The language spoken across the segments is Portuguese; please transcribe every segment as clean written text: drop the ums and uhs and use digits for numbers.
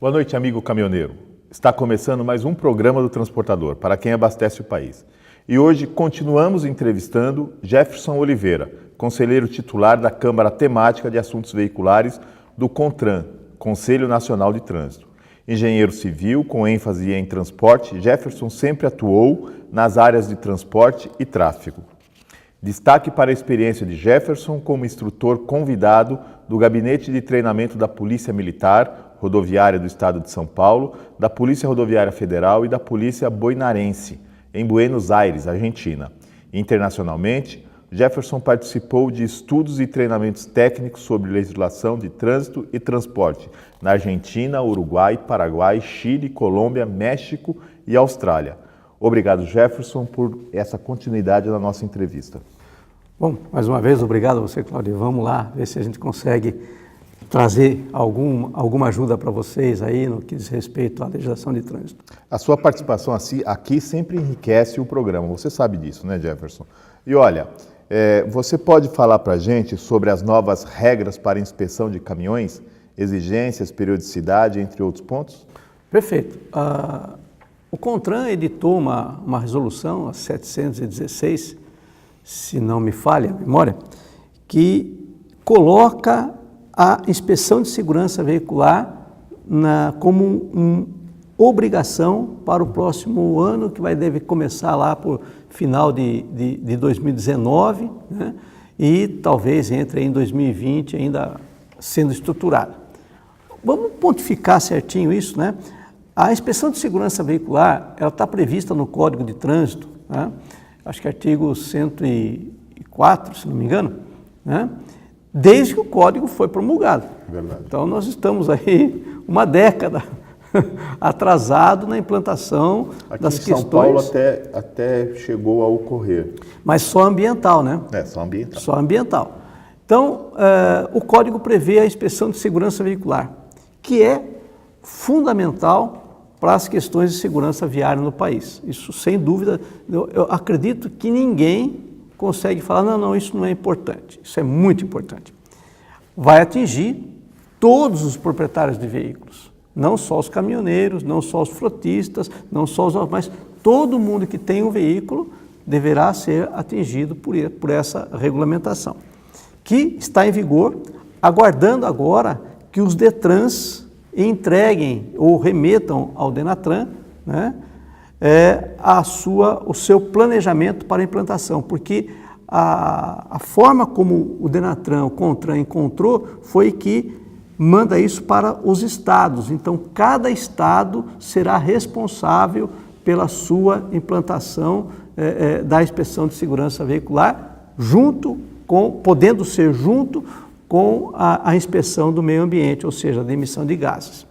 Boa noite, amigo caminhoneiro. Está começando mais um programa do Transportador, para quem abastece o país. E hoje continuamos entrevistando Jefferson Oliveira, conselheiro titular da Câmara Temática de Assuntos Veiculares do CONTRAN, Conselho Nacional de Trânsito. Engenheiro civil, com ênfase em transporte, Jefferson sempre atuou nas áreas de transporte e tráfego. Destaque para a experiência de Jefferson como instrutor convidado do Gabinete de Treinamento da Polícia Militar Rodoviária do Estado de São Paulo, da Polícia Rodoviária Federal e da Polícia Boinarense, em Buenos Aires, Argentina. Internacionalmente, Jefferson participou de estudos e treinamentos técnicos sobre legislação de trânsito e transporte na Argentina, Uruguai, Paraguai, Chile, Colômbia, México e Austrália. Obrigado, Jefferson, por essa continuidade na nossa entrevista. Bom, mais uma vez, obrigado a você, Cláudio. Vamos lá ver se a gente consegue trazer alguma ajuda para vocês aí no que diz respeito à legislação de trânsito. A sua participação aqui sempre enriquece o programa, você sabe disso, né, Jefferson? E olha, você pode falar para a gente sobre as novas regras para inspeção de caminhões, exigências, periodicidade, entre outros pontos? Perfeito. O CONTRAN editou uma resolução, a 716, se não me falha a memória, que coloca a inspeção de segurança veicular como uma obrigação para o próximo ano, que deve começar lá por final de 2019, né? E talvez entre em 2020 ainda sendo estruturada. Vamos pontificar certinho isso, né? A inspeção de segurança veicular, ela está prevista no Código de Trânsito, né? Acho que artigo 104, se não me engano, né? Desde que o Código foi promulgado. Verdade. Então, nós estamos aí uma década atrasado na implantação das questões. Aqui em São Paulo até chegou a ocorrer. Mas só ambiental, né? Só ambiental. Só ambiental. Então, o Código prevê a inspeção de segurança veicular, que é fundamental para as questões de segurança viária no país. Isso, sem dúvida, eu acredito que ninguém consegue falar, não, isso não é importante. Isso é muito importante. Vai atingir todos os proprietários de veículos, não só os caminhoneiros, não só os frotistas, não só mas todo mundo que tem um veículo deverá ser atingido por essa regulamentação, que está em vigor, aguardando agora que os DETRANs entreguem ou remetam ao DENATRAN, né, o seu planejamento para a implantação, porque a forma como o DENATRAN, o CONTRAN encontrou foi que manda isso para os estados. Então, cada estado será responsável pela sua implantação da inspeção de segurança veicular, podendo ser junto com a inspeção do meio ambiente, ou seja, da emissão de gases.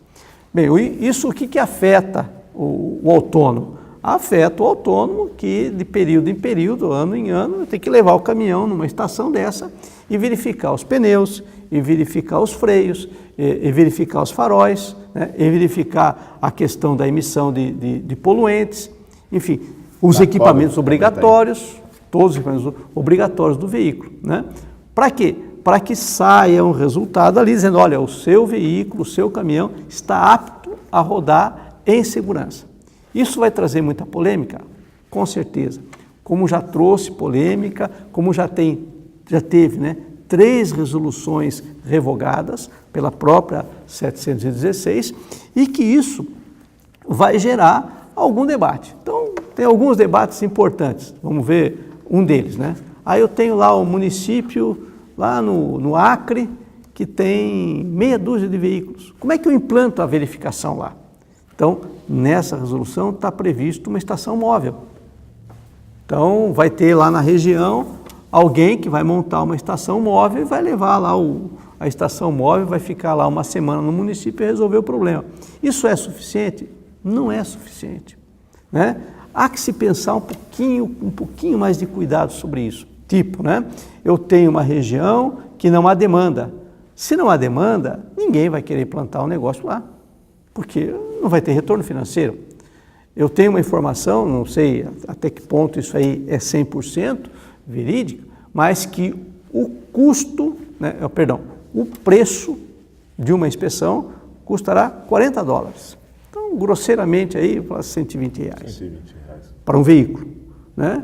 Bem, isso o que afeta o autônomo? Afeta o autônomo que de período em período, ano em ano, tem que levar o caminhão numa estação dessa e verificar os pneus, e verificar os freios, e verificar os faróis, né, e verificar a questão da emissão de poluentes, enfim, os equipamentos obrigatórios, todos os equipamentos obrigatórios do veículo, né? Para quê? Para que saia um resultado ali dizendo, olha, o seu veículo, o seu caminhão está apto a rodar em segurança. Isso vai trazer muita polêmica? Com certeza. Como já trouxe polêmica, como já teve, né, 3 resoluções revogadas pela própria 716 e que isso vai gerar algum debate. Então, tem alguns debates importantes. Vamos ver um deles, né? Aí eu tenho lá o município, lá no Acre, que tem meia dúzia de veículos. Como é que eu implanto a verificação lá? Então, nessa resolução está previsto uma estação móvel. Então, vai ter lá na região alguém que vai montar uma estação móvel e vai levar lá a estação móvel, vai ficar lá uma semana no município e resolver o problema. Isso é suficiente? Não é suficiente, né? Há que se pensar um pouquinho mais de cuidado sobre isso. Tipo, né? Eu tenho uma região que não há demanda. Se não há demanda, ninguém vai querer plantar um negócio lá, porque não vai ter retorno financeiro. Eu tenho uma informação, não sei até que ponto isso aí é 100% verídico, mas que o custo, né, o preço de uma inspeção custará $40. Então, grosseiramente, aí, para R$120. R$120. Para um veículo, né?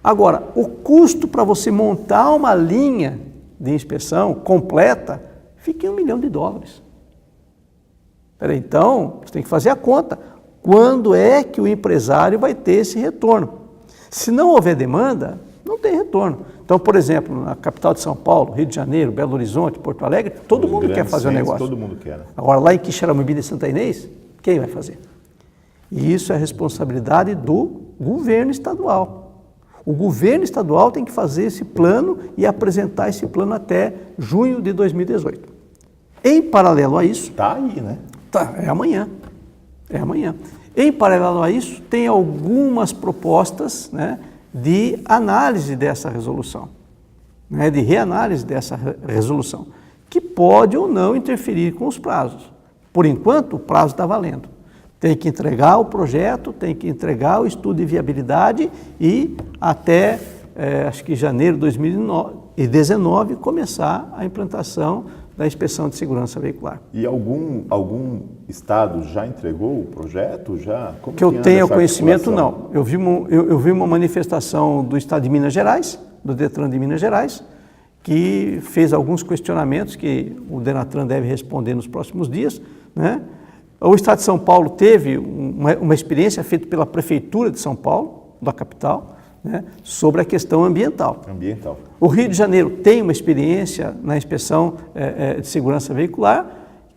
Agora, o custo para você montar uma linha de inspeção completa fica em $1 milhão. Então, você tem que fazer a conta. Quando é que o empresário vai ter esse retorno? Se não houver demanda, não tem retorno. Então, por exemplo, na capital de São Paulo, Rio de Janeiro, Belo Horizonte, Porto Alegre, todo mundo quer fazer o negócio. Todo mundo quer, né? Agora, lá em Quixeramobim e Santa Inês, quem vai fazer? E isso é responsabilidade do governo estadual. O governo estadual tem que fazer esse plano e apresentar esse plano até junho de 2018. Em paralelo a isso... Está aí, né? Tá, é amanhã. É amanhã. Em paralelo a isso, tem algumas propostas, né, de análise dessa resolução, né, de reanálise dessa resolução, que pode ou não interferir com os prazos. Por enquanto, o prazo está valendo. Tem que entregar o projeto, tem que entregar o estudo de viabilidade e até, acho que janeiro de 2019, começar a implantação da inspeção de segurança veicular. E algum estado já entregou o projeto? Como que eu tenha conhecimento, não. Eu vi uma manifestação do estado de Minas Gerais, do Detran de Minas Gerais, que fez alguns questionamentos que o Denatran deve responder nos próximos dias, né? O estado de São Paulo teve uma experiência feita pela Prefeitura de São Paulo, da capital, né, sobre a questão ambiental. O Rio de Janeiro tem uma experiência na inspeção de segurança veicular,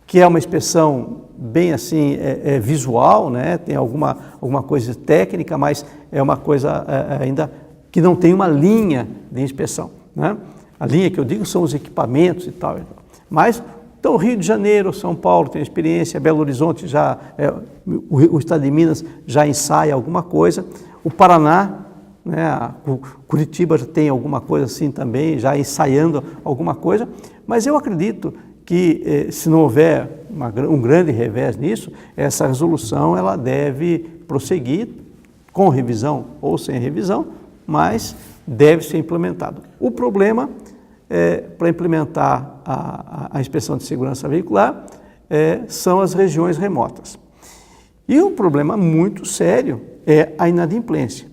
que é uma inspeção bem assim visual, né, tem alguma coisa técnica, mas é uma coisa ainda que não tem uma linha de inspeção, né? A linha que eu digo são os equipamentos e tal. Mas então, Rio de Janeiro, São Paulo tem experiência, Belo Horizonte já, o estado de Minas já ensaia alguma coisa, o Paraná, né, Curitiba já tem alguma coisa assim também, já ensaiando alguma coisa, mas eu acredito que se não houver um grande revés nisso, essa resolução ela deve prosseguir com revisão ou sem revisão, mas deve ser implementada. O problema para implementar a inspeção de segurança veicular são as regiões remotas. E um problema muito sério é a inadimplência.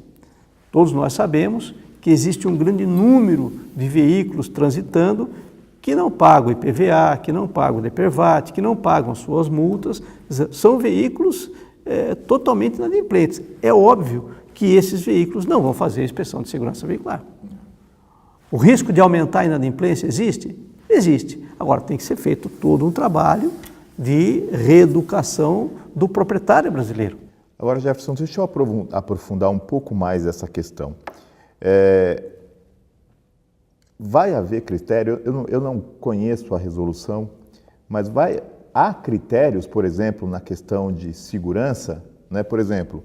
Todos nós sabemos que existe um grande número de veículos transitando que não pagam IPVA, que não pagam DPVAT, que não pagam suas multas. São veículos totalmente inadimplentes. É óbvio que esses veículos não vão fazer a inspeção de segurança veicular. O risco de aumentar a inadimplência existe? Existe. Agora, tem que ser feito todo um trabalho de reeducação do proprietário brasileiro. Agora, Jefferson, deixa eu aprofundar um pouco mais essa questão. Vai haver critério, eu não conheço a resolução, mas há critérios, por exemplo, na questão de segurança, né? Por exemplo,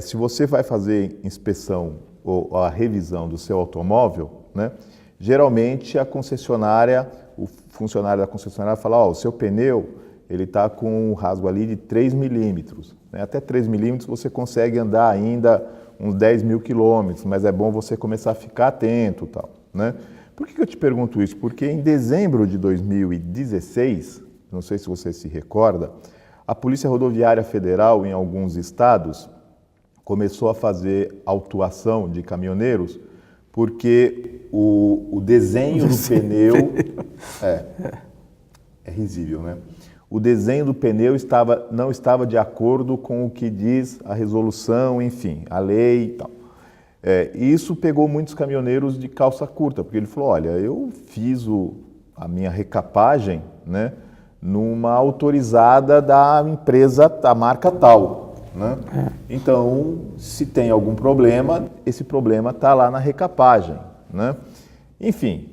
se você vai fazer inspeção ou a revisão do seu automóvel, né? Geralmente a concessionária, o funcionário da concessionária fala, o seu pneu ele está com um rasgo ali de 3 milímetros. Né? Até 3 milímetros você consegue andar ainda uns 10 mil quilômetros, mas é bom você começar a ficar atento e tal. Né? Por que eu te pergunto isso? Porque em dezembro de 2016, não sei se você se recorda, a Polícia Rodoviária Federal em alguns estados começou a fazer autuação de caminhoneiros porque o desenho do pneu é risível, né? O desenho do pneu não estava de acordo com o que diz a resolução, enfim, a lei e tal. Isso pegou muitos caminhoneiros de calça curta, porque ele falou, olha, eu fiz a minha recapagem, né, numa autorizada da empresa, da marca tal. Né? Então, se tem algum problema, esse problema está lá na recapagem. Né? Enfim,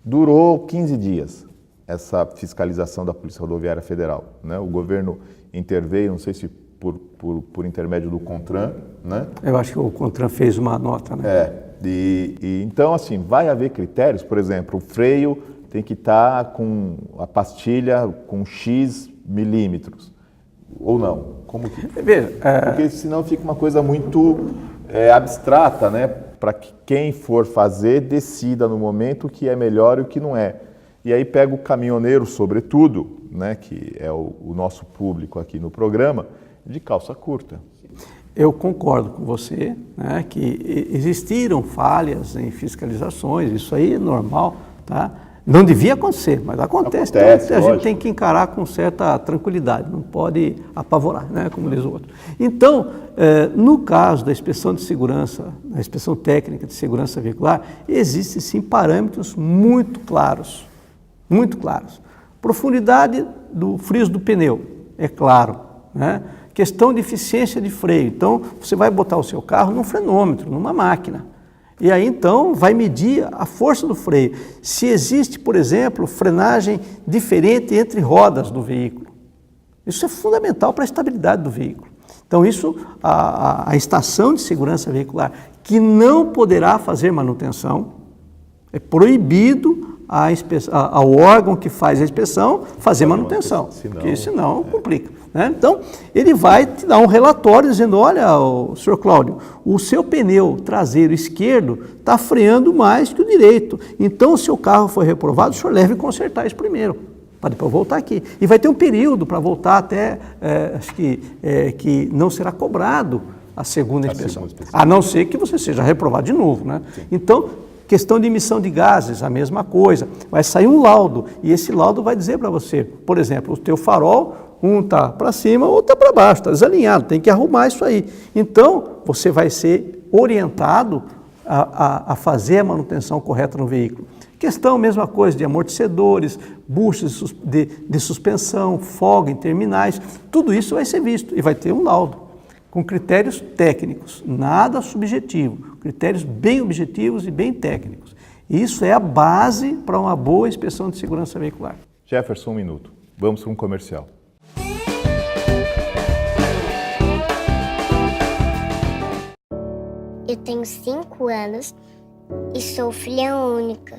durou 15 dias essa fiscalização da Polícia Rodoviária Federal. Né? O governo interveio, não sei se por intermédio do CONTRAN. Né? Eu acho que o CONTRAN fez uma nota. Né? Então, assim, vai haver critérios, por exemplo, o freio tem que estar com a pastilha com X milímetros, ou não? Como que... Porque senão fica uma coisa muito abstrata, né? Para que quem for fazer decida no momento o que é melhor e o que não é. E aí pega o caminhoneiro, sobretudo, né, que é o nosso público aqui no programa, de calça curta. Eu concordo com você, né, que existiram falhas em fiscalizações, isso aí é normal, tá? Não devia acontecer, mas acontece. Então, a gente tem que encarar com certa tranquilidade, não pode apavorar, né, como diz o outro. Então, no caso da inspeção de segurança, da inspeção técnica de segurança veicular, existem sim parâmetros muito claros, muito claros. Profundidade do friso do pneu, é claro, né? Questão de eficiência de freio, então você vai botar o seu carro num frenômetro, numa máquina. E aí, então, vai medir a força do freio. Se existe, por exemplo, frenagem diferente entre rodas do veículo. Isso é fundamental para a estabilidade do veículo. Então, isso, a estação de segurança veicular, que não poderá fazer manutenção, é proibido ao órgão que faz a inspeção fazer manutenção, porque senão complica. Né? Então, ele vai te dar um relatório dizendo, olha, senhor Cláudio, o seu pneu traseiro esquerdo está freando mais que o direito. Então, se o carro foi reprovado, o senhor deve consertar isso primeiro, para depois voltar aqui. E vai ter um período para voltar até, acho que não será cobrado a segunda inspeção. A não ser que você seja reprovado de novo. Né? Então, questão de emissão de gases, a mesma coisa. Vai sair um laudo, e esse laudo vai dizer para você, por exemplo, o teu farol, um está para cima, outro está para baixo, está desalinhado, tem que arrumar isso aí. Então, você vai ser orientado a fazer a manutenção correta no veículo. Questão, mesma coisa, de amortecedores, buchas de suspensão, folga em terminais, tudo isso vai ser visto e vai ter um laudo, com critérios técnicos, nada subjetivo, critérios bem objetivos e bem técnicos. Isso é a base para uma boa inspeção de segurança veicular. Jefferson, um minuto. Vamos para um comercial. Eu tenho 5 anos e sou filha única,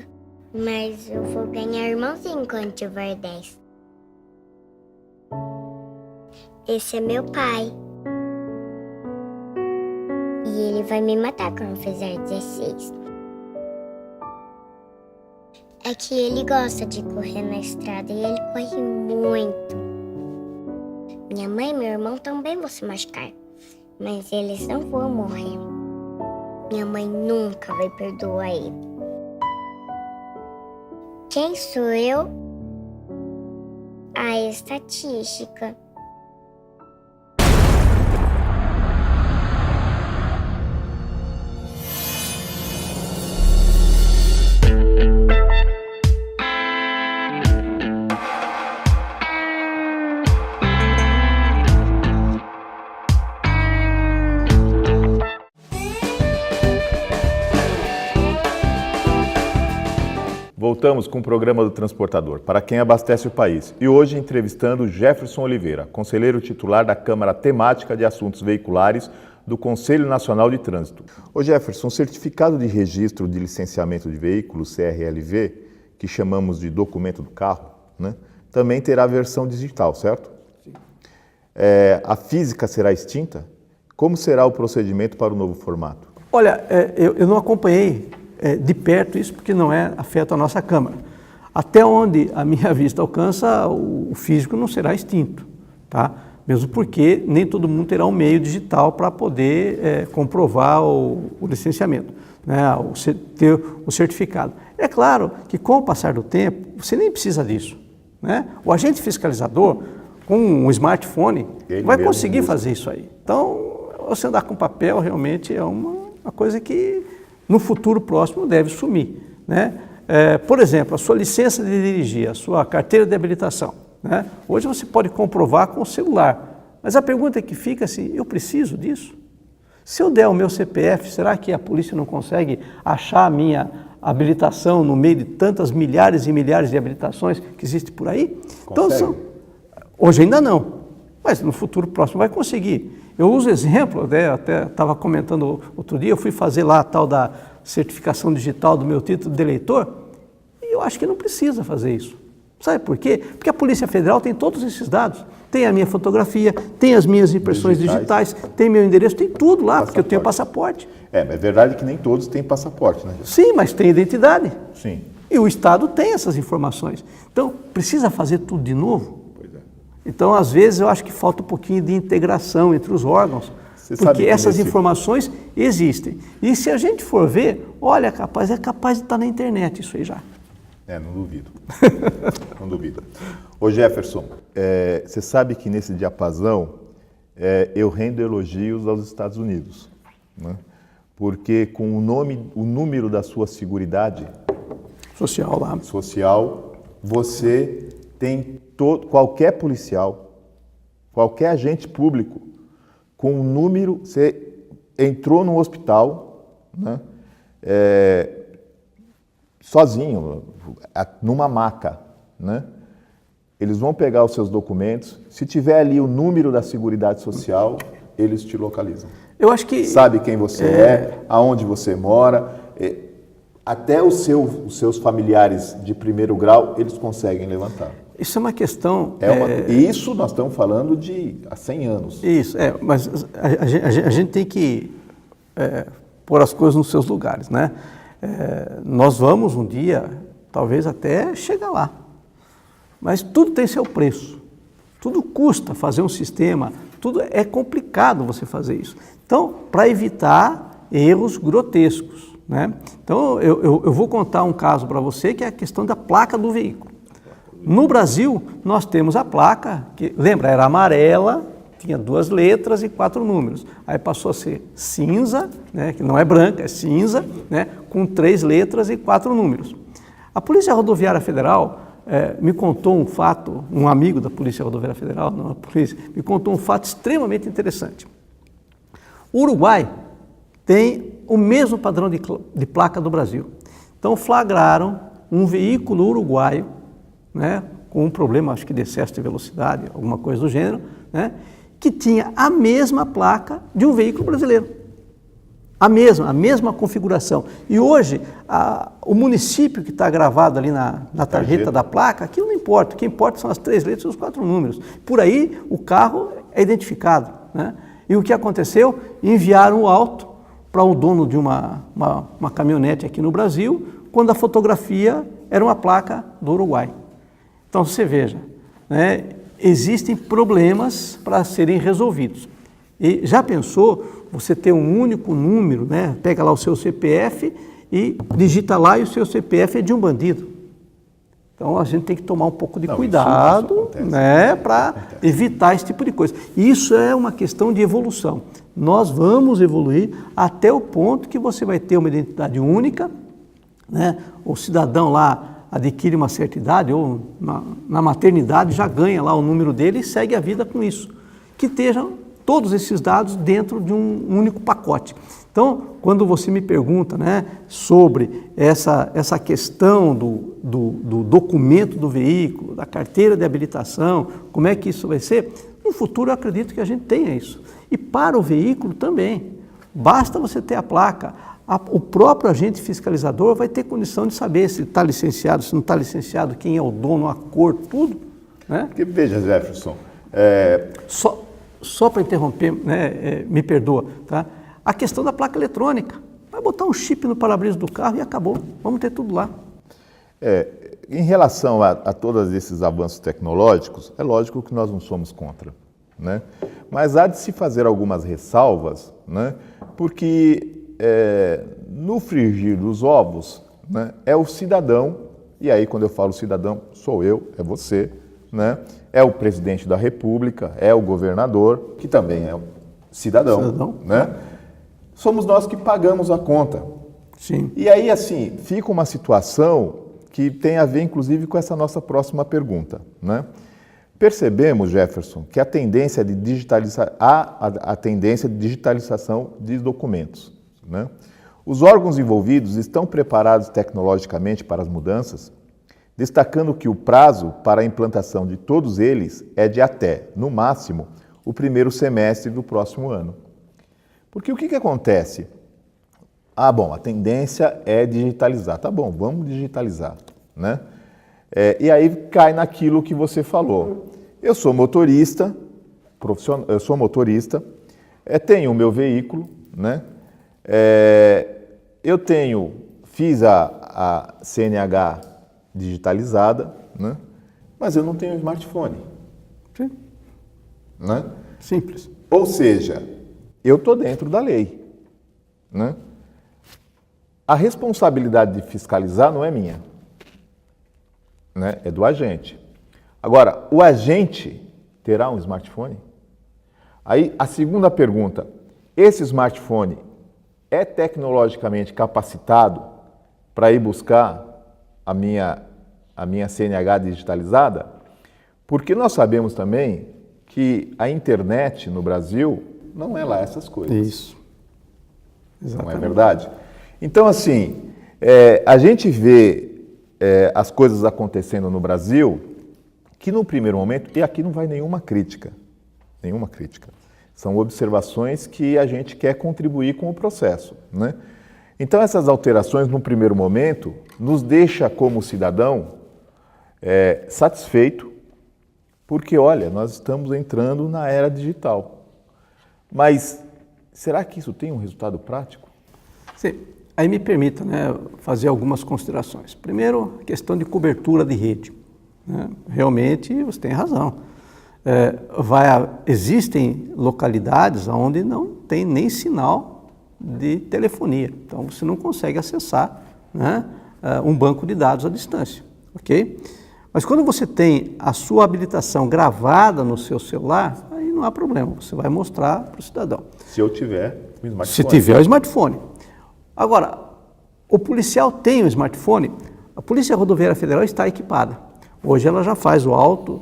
mas eu vou ganhar irmãozinho quando tiver 10. Esse é meu pai. E ele vai me matar quando fizer 16. É que ele gosta de correr na estrada e ele corre muito. Minha mãe e meu irmão também vão se machucar, mas eles não vão morrer. Minha mãe nunca vai perdoar ele. Quem sou eu? A estatística. Voltamos com o programa do Transportador, para quem abastece o país. E hoje entrevistando Jefferson Oliveira, conselheiro titular da Câmara Temática de Assuntos Veiculares do Conselho Nacional de Trânsito. Ô Jefferson, o certificado de registro de licenciamento de veículos, CRLV, que chamamos de documento do carro, né, também terá versão digital, certo? Sim. A física será extinta? Como será o procedimento para o novo formato? Olha, eu não acompanhei de perto isso, porque não afeta a nossa Câmara. Até onde a minha vista alcança, o físico não será extinto, tá? Mesmo porque nem todo mundo terá um meio digital para poder comprovar o licenciamento, né? Ter o certificado. É claro que com o passar do tempo, você nem precisa disso, né? O agente fiscalizador, com um smartphone, vai conseguir fazer isso aí. Então, você andar com papel realmente é uma coisa que no futuro próximo deve sumir, né? Por exemplo, a sua licença de dirigir, a sua carteira de habilitação, né? Hoje você pode comprovar com o celular, mas a pergunta que fica assim, eu preciso disso? Se eu der o meu CPF, será que a polícia não consegue achar a minha habilitação no meio de tantas milhares e milhares de habilitações que existem por aí? Então, hoje ainda não, mas no futuro próximo vai conseguir. Eu uso exemplo, até estava comentando outro dia, eu fui fazer lá a tal da certificação digital do meu título de eleitor, e eu acho que não precisa fazer isso. Sabe por quê? Porque a Polícia Federal tem todos esses dados. Tem a minha fotografia, tem as minhas impressões digitais, tem meu endereço, tem tudo lá, porque eu tenho passaporte. Mas é verdade que nem todos têm passaporte, né? Sim, mas tem identidade. Sim. E o Estado tem essas informações. Então, precisa fazer tudo de novo? Então, às vezes, eu acho que falta um pouquinho de integração entre os órgãos, porque essas informações existem. E se a gente for ver, olha, é capaz de estar na internet isso aí já. Não duvido. Não duvido. Ô Jefferson, você sabe que nesse diapasão eu rendo elogios aos Estados Unidos, né? Porque com o número da sua seguridade social lá, você tem qualquer policial, qualquer agente público, com um número, você entrou no hospital, né? Sozinho, numa maca, né? Eles vão pegar os seus documentos, se tiver ali o número da Seguridade Social, eles te localizam. Eu acho que... Sabe quem você é, aonde você mora, até os seus familiares de primeiro grau, eles conseguem levantar. Isso é uma questão... Isso nós estamos falando de há 100 anos. Isso, mas a gente tem que pôr as coisas nos seus lugares, né? Nós vamos um dia, talvez até chegar lá, mas tudo tem seu preço, tudo custa fazer um sistema, tudo é complicado você fazer isso. Então, para evitar erros grotescos, né? Então, eu vou contar um caso para você, que é a questão da placa do veículo. No Brasil, nós temos a placa, que, lembra, era amarela, tinha 2 letras e 4 números. Aí passou a ser cinza, né, que não é branca, é cinza, né, com 3 letras e 4 números. A Polícia Rodoviária Federal me contou um fato, um amigo da Polícia Rodoviária Federal, não a polícia, me contou um fato extremamente interessante. O Uruguai tem o mesmo padrão de placa do Brasil. Então flagraram um veículo uruguaio, né, com um problema, acho que de excesso de velocidade, alguma coisa do gênero, né, que tinha a mesma placa de um veículo brasileiro. A mesma configuração. E hoje, o município que está gravado ali na tarjeta da placa, aquilo não importa. O que importa são as 3 letras e os 4 números. Por aí, o carro é identificado, né? E o que aconteceu? Enviaram o auto para o dono de uma caminhonete aqui no Brasil, quando a fotografia era uma placa do Uruguai. Então, você veja, né, existem problemas para serem resolvidos. E já pensou você ter um único número, né? Pega lá o seu CPF e digita lá e o seu CPF é de um bandido. Então, a gente tem que tomar um pouco de cuidado, isso acontece, né, para evitar esse tipo de coisa. Isso é uma questão de evolução. Nós vamos evoluir até o ponto que você vai ter uma identidade única, né? O cidadão lá adquire uma certa idade, ou na maternidade já ganha lá o número dele e segue a vida com isso. Que estejam todos esses dados dentro de um único pacote. Então, quando você me pergunta, né, sobre essa questão do documento do veículo, da carteira de habilitação, como é que isso vai ser, no futuro eu acredito que a gente tenha isso. E para o veículo também, basta você ter a placa. O próprio agente fiscalizador vai ter condição de saber se está licenciado, se não está licenciado, quem é o dono, a cor, tudo, né? Porque veja, Jefferson... Só para interromper, né, me perdoa, tá? A questão da placa eletrônica. Vai botar um chip no para-brisa do carro e acabou. Vamos ter tudo lá. Em relação a todos esses avanços tecnológicos, é lógico que nós não somos contra, né? Mas há de se fazer algumas ressalvas, né? Porque no frigir dos ovos, né, é o cidadão, e aí quando eu falo cidadão, sou eu, é você, né? É o presidente da República, é o governador, que também é um cidadão, né? Somos nós que pagamos a conta. Sim. E aí, assim, fica uma situação que tem a ver, inclusive, com essa nossa próxima pergunta, né? Percebemos, Jefferson, que a tendência de digitalização de documentos, né? Os órgãos envolvidos estão preparados tecnologicamente para as mudanças, destacando que o prazo para a implantação de todos eles é de até, no máximo, o primeiro semestre do próximo ano. Porque o que acontece? A tendência é digitalizar. Tá bom, vamos digitalizar, né? E aí cai naquilo que você falou. Eu sou motorista, tenho o meu veículo, né? Fiz a CNH digitalizada, né? Mas eu não tenho smartphone. Sim. Né? Simples. Ou seja, eu estou dentro da lei. Né? A responsabilidade de fiscalizar não é minha, né? É do agente. Agora, o agente terá um smartphone? Aí a segunda pergunta, esse smartphone é tecnologicamente capacitado para ir buscar a minha CNH digitalizada? Porque nós sabemos também que a internet no Brasil não é lá essas coisas. Isso. Exatamente. Não é verdade? Então, assim, a gente vê as coisas acontecendo no Brasil que no primeiro momento, e aqui não vai nenhuma crítica, são observações que a gente quer contribuir com o processo, né? Então, essas alterações, no primeiro momento, nos deixa como cidadão satisfeito, porque, olha, nós estamos entrando na era digital. Mas será que isso tem um resultado prático? Sim. Aí me permita, né, fazer algumas considerações. Primeiro, a questão de cobertura de rede. Né? Realmente, você tem razão. Existem localidades onde não tem nem sinal de telefonia. Então, você não consegue acessar, né, um banco de dados à distância. Ok? Mas quando você tem a sua habilitação gravada no seu celular, aí não há problema. Você vai mostrar para o cidadão. Se eu tiver um smartphone. Se tiver o smartphone. Agora, o policial tem um smartphone, a Polícia Rodoviária Federal está equipada. Hoje ela já faz o auto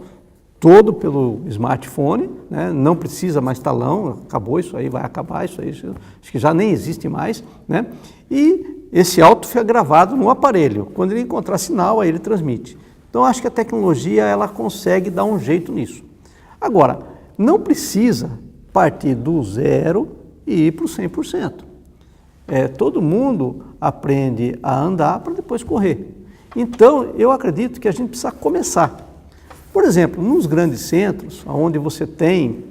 todo pelo smartphone, né? Não precisa mais talão, acabou isso aí, vai acabar isso aí, acho que já nem existe mais, né? E esse auto fica gravado no aparelho, quando ele encontrar sinal, aí ele transmite. Então, acho que a tecnologia ela consegue dar um jeito nisso. Agora, não precisa partir do zero e ir para o 100%. Todo mundo aprende a andar para depois correr. Então, eu acredito que a gente precisa começar. Por exemplo, nos grandes centros, onde você tem,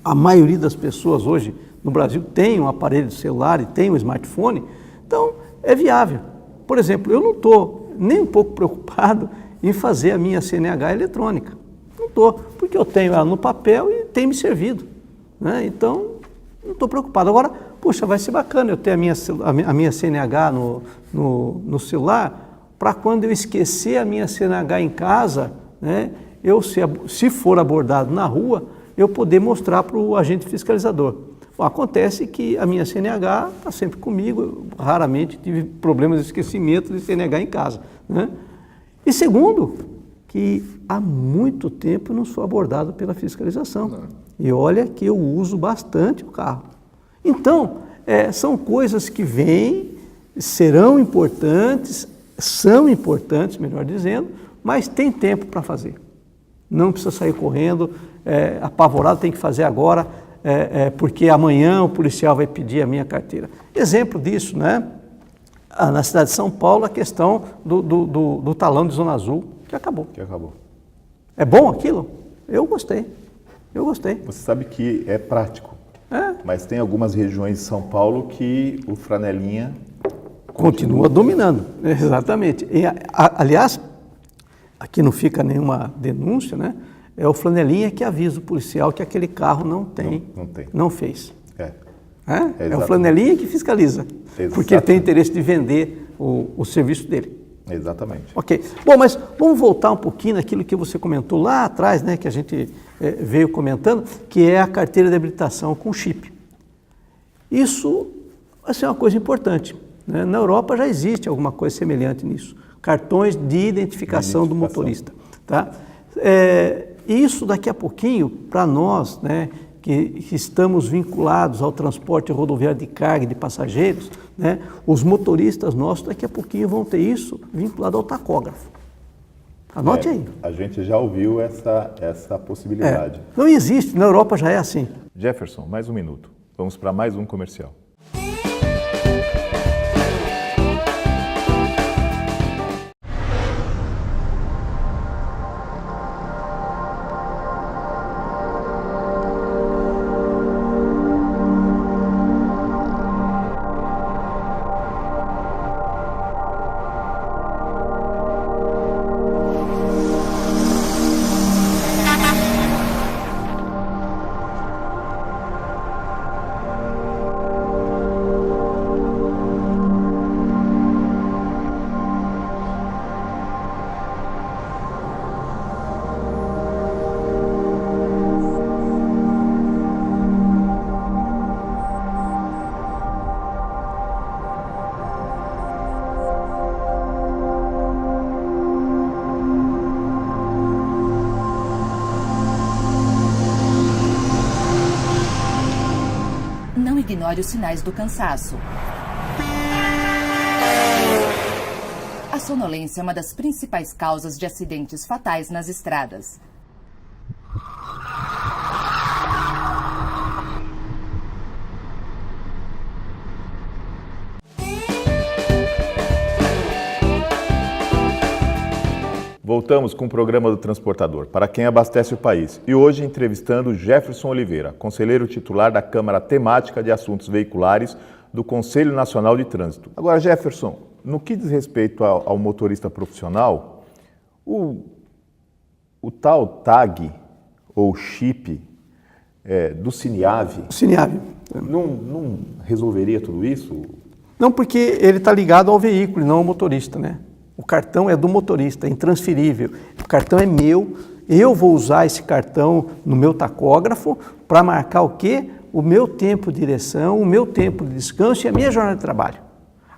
a maioria das pessoas hoje no Brasil tem um aparelho celular e tem um smartphone, então é viável. Por exemplo, eu não estou nem um pouco preocupado em fazer a minha CNH eletrônica. Não estou, porque eu tenho ela no papel e tem me servido. Né? Então, não estou preocupado. Agora, puxa, vai ser bacana eu ter a minha CNH no celular, para quando eu esquecer a minha CNH em casa, né, eu, se for abordado na rua, eu poder mostrar para o agente fiscalizador. Bom, acontece que a minha CNH está sempre comigo, eu raramente tive problemas de esquecimento de CNH em casa. Né? E segundo, que há muito tempo eu não sou abordado pela fiscalização. Não. E olha que eu uso bastante o carro. Então, são coisas que vêm, serão importantes, são importantes, melhor dizendo, mas tem tempo para fazer. Não precisa sair correndo, apavorado, tem que fazer agora, porque amanhã o policial vai pedir a minha carteira. Exemplo disso, né? Na cidade de São Paulo, a questão do talão de Zona Azul, que acabou. É bom aquilo? Eu gostei. Você sabe que é prático, mas tem algumas regiões de São Paulo que o flanelinha continua dominando. Exatamente. E, aliás, aqui não fica nenhuma denúncia, né? É o flanelinha que avisa o policial que aquele carro não fez. É o flanelinha que fiscaliza, exatamente. Porque ele tem interesse de vender o serviço dele. Exatamente. Ok. Bom, mas vamos voltar um pouquinho naquilo que você comentou lá atrás, né, que a gente veio comentando, que é a carteira de habilitação com chip. Isso vai ser uma coisa importante. Né? Na Europa já existe alguma coisa semelhante nisso. Cartões de identificação do motorista. Tá? Isso daqui a pouquinho, para nós, né, que estamos vinculados ao transporte rodoviário de carga e de passageiros, né, os motoristas nossos daqui a pouquinho vão ter isso vinculado ao tacógrafo. Anote aí. A gente já ouviu essa possibilidade. Não existe, na Europa já é assim. Jefferson, mais um minuto. Vamos para mais um comercial. vários sinais do cansaço. A sonolência é uma das principais causas de acidentes fatais nas estradas. Voltamos com o programa do Transportador, para quem abastece o país. E hoje entrevistando Jefferson Oliveira, conselheiro titular da Câmara Temática de Assuntos Veiculares do Conselho Nacional de Trânsito. Agora, Jefferson, no que diz respeito ao motorista profissional, o tal tag ou chip do CINIAVE, não resolveria tudo isso? Não, porque ele está ligado ao veículo e não ao motorista, né? O cartão é do motorista, é intransferível. O cartão é meu, eu vou usar esse cartão no meu tacógrafo para marcar o quê? O meu tempo de direção, o meu tempo de descanso e a minha jornada de trabalho.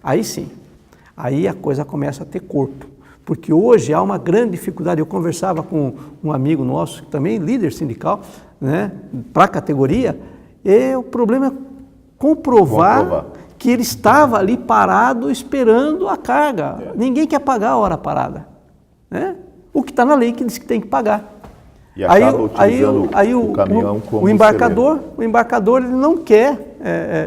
Aí sim, aí a coisa começa a ter corpo. Porque hoje há uma grande dificuldade. Eu conversava com um amigo nosso, também líder sindical, né, para a categoria, e o problema é comprovar que ele estava ali parado esperando a carga. Ninguém quer pagar a hora parada, né? O que está na lei que diz que tem que pagar. E acaba utilizando o caminhão como o embarcador ele não quer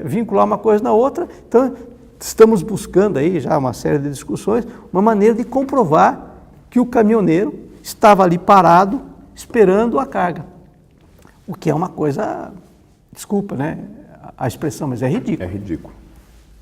vincular uma coisa na outra. Então, estamos buscando aí já uma série de discussões, uma maneira de comprovar que o caminhoneiro estava ali parado esperando a carga. O que é uma coisa, desculpa, né, a expressão, mas é ridículo. É ridículo.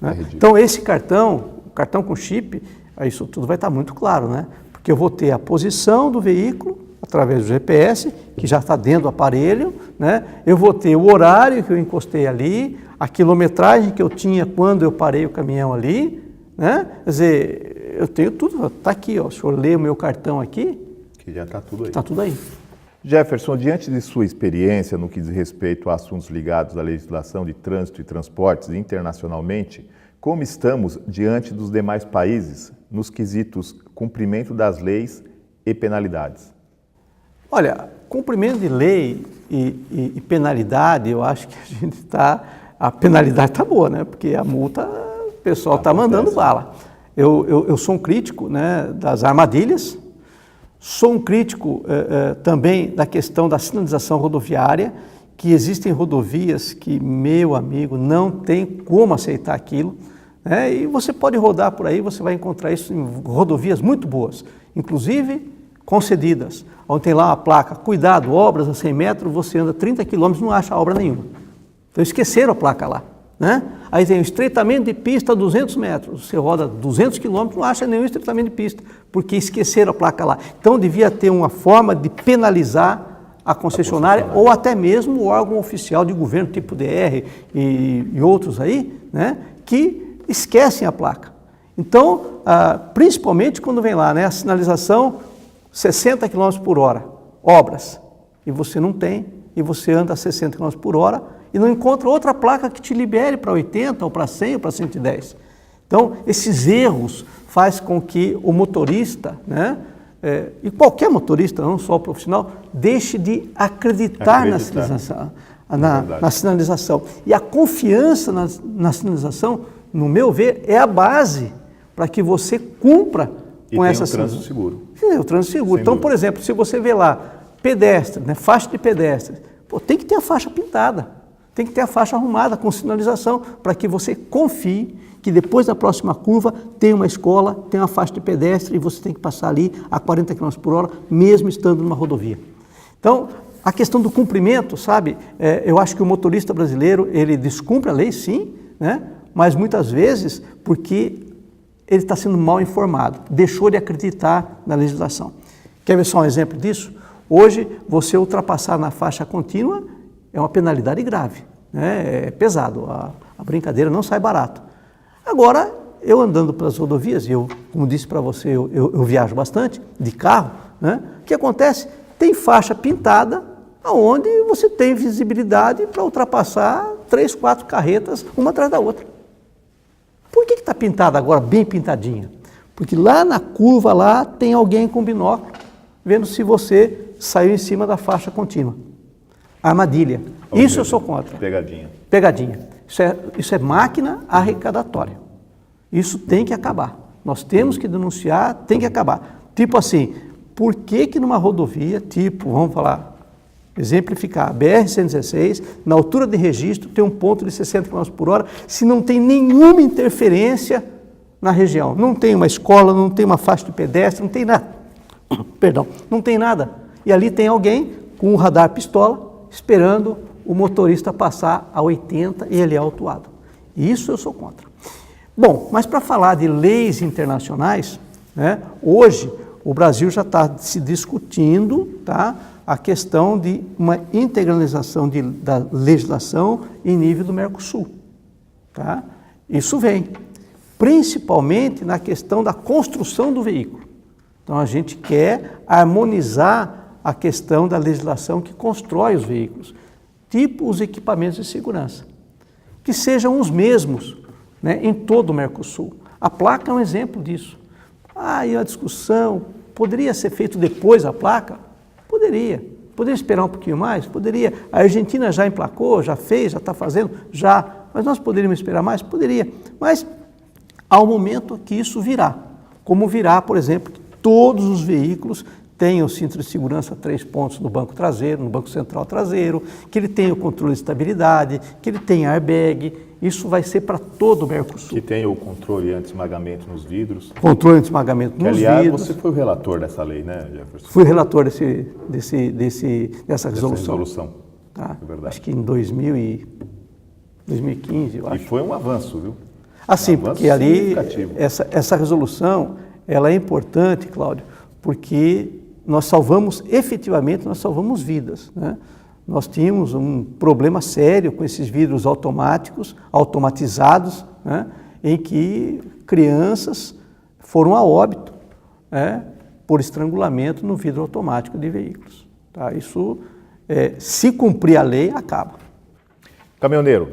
Né? Então, esse cartão, o cartão com chip, isso tudo vai estar muito claro, né? Porque eu vou ter a posição do veículo através do GPS, que já está dentro do aparelho, né? Eu vou ter o horário que eu encostei ali, a quilometragem que eu tinha quando eu parei o caminhão ali, né? Quer dizer, eu tenho tudo, está aqui, ó. O senhor lê o meu cartão aqui. Que já está tudo aí. Está tudo aí. Jefferson, diante de sua experiência no que diz respeito a assuntos ligados à legislação de trânsito e transportes internacionalmente, como estamos diante dos demais países nos quesitos cumprimento das leis e penalidades? Olha, cumprimento de lei e penalidade, eu acho que a gente está... A penalidade está boa, né? Porque a multa, o pessoal está mandando bala. Eu sou um crítico, né, das armadilhas. Sou um crítico também da questão da sinalização rodoviária, que existem rodovias que, meu amigo, não tem como aceitar aquilo, né? E você pode rodar por aí, você vai encontrar isso em rodovias muito boas, inclusive concedidas, onde tem lá uma placa, cuidado, obras a 100 metros, você anda 30 quilômetros e não acha obra nenhuma. Então esqueceram a placa lá, né? Aí tem o estreitamento de pista a 200 metros, você roda 200 quilômetros, não acha nenhum estreitamento de pista, porque esqueceram a placa lá. Então devia ter uma forma de penalizar a concessionária ou até mesmo o órgão oficial de governo, tipo DR e outros aí, né, que esquecem a placa. Então, principalmente quando vem lá, né, a sinalização 60 km por hora, obras, e você não tem, e você anda a 60 km por hora, e não encontra outra placa que te libere para 80, ou para 100, ou para 110. Então, esses erros faz com que o motorista, né, e qualquer motorista, não só o profissional, deixe de acreditar na sinalização, na sinalização. E a confiança na sinalização, no meu ver, é a base para que você cumpra com essa sinalização. E tem o trânsito seguro. Sim, o trânsito seguro. Então, por exemplo, se você vê lá pedestre, né, faixa de pedestre, tem que ter a faixa pintada. Tem que ter a faixa arrumada com sinalização para que você confie que depois da próxima curva tem uma escola, tem uma faixa de pedestre e você tem que passar ali a 40 km por hora, mesmo estando numa rodovia. Então, a questão do cumprimento, sabe, eu acho que o motorista brasileiro, ele descumpre a lei, sim, né? Mas muitas vezes porque ele está sendo mal informado, deixou de acreditar na legislação. Quer ver só um exemplo disso? Hoje, você ultrapassar na faixa contínua é uma penalidade grave, né? É pesado, a brincadeira não sai barato. Agora, eu andando pelas rodovias, e eu, como disse para você, eu viajo bastante de carro, né? O que acontece? Tem faixa pintada, onde você tem visibilidade para ultrapassar 3, 4 carretas, uma atrás da outra. Por que está pintada agora, bem pintadinha? Porque lá na curva, lá tem alguém com binóculo, vendo se você saiu em cima da faixa contínua. Armadilha. Isso eu sou contra. Pegadinha. Pegadinha. Isso é máquina arrecadatória. Isso tem que acabar. Nós temos que denunciar, tem que acabar. Tipo assim, por que numa rodovia, tipo, vamos falar, exemplificar, BR-116, na altura de registro, tem um ponto de 60 km por hora, se não tem nenhuma interferência na região. Não tem uma escola, não tem uma faixa de pedestre, não tem nada. Perdão, não tem nada. E ali tem alguém com um radar pistola, esperando o motorista passar a 80 e ele é autuado. Isso eu sou contra. Bom, mas para falar de leis internacionais, né, hoje o Brasil já está se discutindo, tá, a questão de uma integralização da legislação em nível do Mercosul. Tá? Isso vem, principalmente na questão da construção do veículo. Então a gente quer harmonizar a questão da legislação que constrói os veículos, tipo os equipamentos de segurança, que sejam os mesmos, né, em todo o Mercosul. A placa é um exemplo disso. E a discussão, poderia ser feito depois a placa? Poderia. Poderia esperar um pouquinho mais? Poderia. A Argentina já emplacou, já fez, já está fazendo? Já. Mas nós poderíamos esperar mais? Poderia. Mas há um momento que isso virá. Como virá, por exemplo, que todos os veículos tenham cinto de segurança 3 pontos no banco traseiro, no banco central traseiro, que ele tenha o controle de estabilidade, que ele tenha airbag. Isso vai ser para todo o Mercosul. Que tenha o controle anti-esmagamento nos vidros. Controle anti-esmagamento nos aliás, vidros. Você foi o relator dessa lei, né, Jefferson? Fui relator dessa resolução. Tá? É verdade. Acho que em 2015, eu acho. E foi um avanço, viu? Assim, Um avanço porque ali, significativo. essa resolução, ela é importante, Cláudio, porque nós salvamos vidas, né? Nós tínhamos um problema sério com esses vidros automatizados, né, em que crianças foram a óbito, né, por estrangulamento no vidro automático de veículos. Tá? Isso, se cumprir a lei, acaba. Caminhoneiro,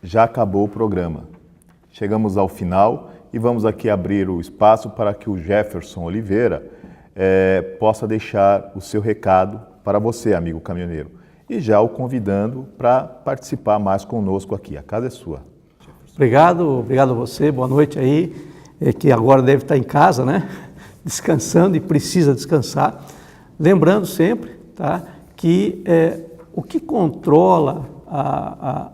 já acabou o programa. Chegamos ao final e vamos aqui abrir o espaço para que o Jefferson Oliveira possa deixar o seu recado para você, amigo caminhoneiro. E já o convidando para participar mais conosco aqui. A casa é sua. Obrigado a você, boa noite aí, que agora deve estar em casa, né? Descansando e precisa descansar. Lembrando sempre, tá, que o que controla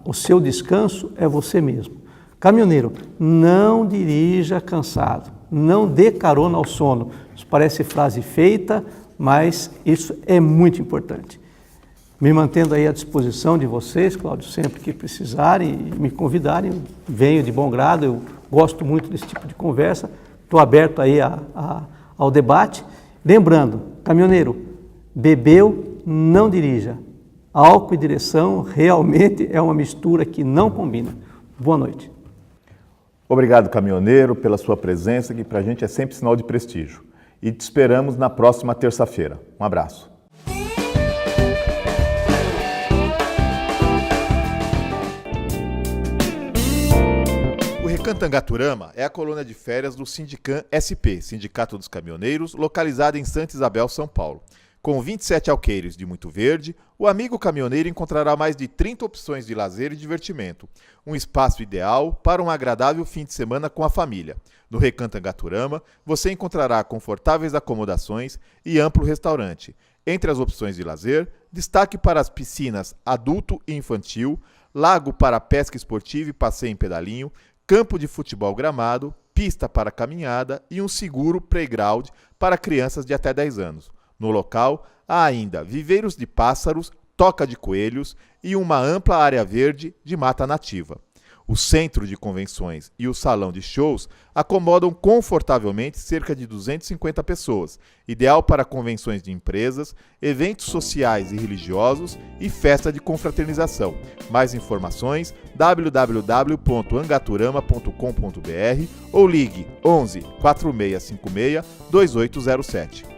o seu descanso é você mesmo. Caminhoneiro, não dirija cansado, não dê carona ao sono. Isso parece frase feita, mas isso é muito importante. Me mantendo aí à disposição de vocês, Cláudio, sempre que precisarem e me convidarem, venho de bom grado, eu gosto muito desse tipo de conversa, estou aberto aí ao debate. Lembrando, caminhoneiro, bebeu, não dirija. Álcool e direção realmente é uma mistura que não combina. Boa noite. Obrigado, caminhoneiro, pela sua presença, que para a gente é sempre sinal de prestígio. E te esperamos na próxima terça-feira. Um abraço. O Recantangaturama é a colônia de férias do Sindicam SP, Sindicato dos Caminhoneiros, localizado em Santa Isabel, São Paulo. Com 27 alqueires de muito verde, o amigo caminhoneiro encontrará mais de 30 opções de lazer e divertimento. Um espaço ideal para um agradável fim de semana com a família. No Recantangaturama, você encontrará confortáveis acomodações e amplo restaurante. Entre as opções de lazer, destaque para as piscinas adulto e infantil, lago para pesca esportiva e passeio em pedalinho, campo de futebol gramado, pista para caminhada e um seguro playground para crianças de até 10 anos. No local, há ainda viveiros de pássaros, toca de coelhos e uma ampla área verde de mata nativa. O centro de convenções e o salão de shows acomodam confortavelmente cerca de 250 pessoas, ideal para convenções de empresas, eventos sociais e religiosos e festa de confraternização. Mais informações www.angaturama.com.br ou ligue 11 4656 2807.